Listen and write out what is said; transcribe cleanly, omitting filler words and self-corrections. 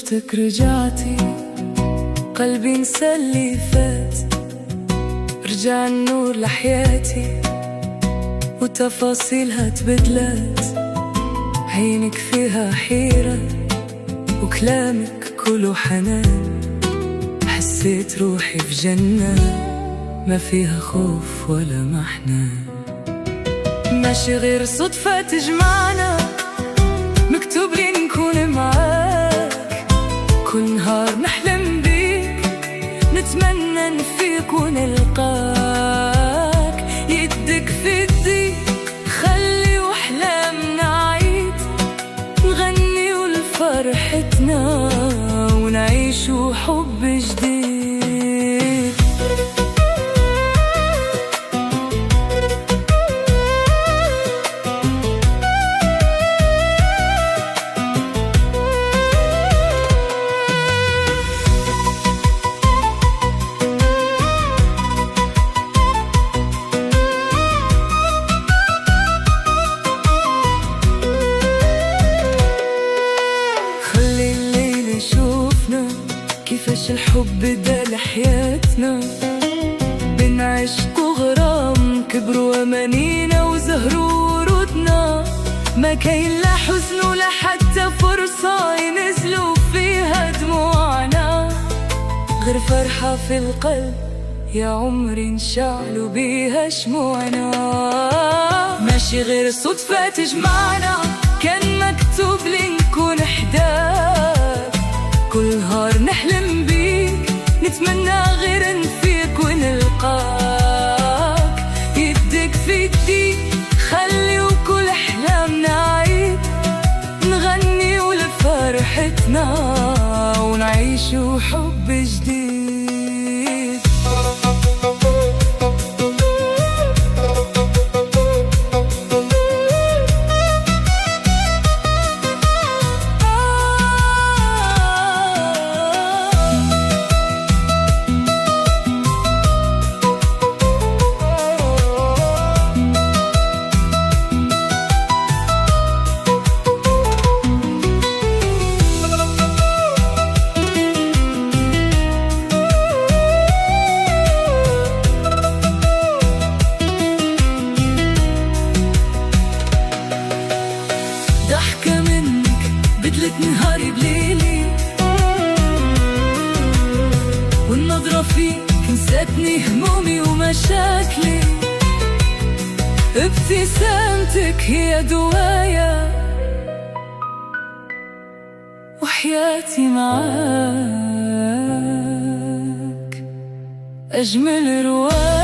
شفتك رجعتي، قلبي نسى اللي فات، رجع النور لحياتي وتفاصيلها تبدلت. عينك فيها حيرة وكلامك كله حنان، حسيت روحي في جنة ما فيها خوف ولا محنان. ماشي غير صدفة تجمعنا، مكتوب لي نكون معاك، كل نهار نحلم بيك، نتمنى نفيك ونلقاك. يدك في يدي خلي وأحلامنا عيد، نغني لفرحتنا ونعيش حب جديد. كيفاش الحب بدا لحياتنا، بين عشق وغرام كبروا أمانينا وزهروا ورودنا. ما كاين لا حزن ولا حتى فرصة ينزلوا فيها دموعنا، غير فرحة في القلب يا عمري نشعلوا بيها شموعنا. ماشي غير صدفة تجمعنا، كان مكتوب لي نكون حداك، كل نهار نحلم بيك، نتمنى غير نفيك ونلقاك. يدك في يدي خلي وكل أحلامنا عيد، نغني لفرحتنا ونعيش حب جديد. ضحكة منك بدلت نهاري بليلي، والنظرة فيك نسيتني همومي ومشاكلي. ابتسامتك هي دوايا وحياتي معاك أجمل رواية.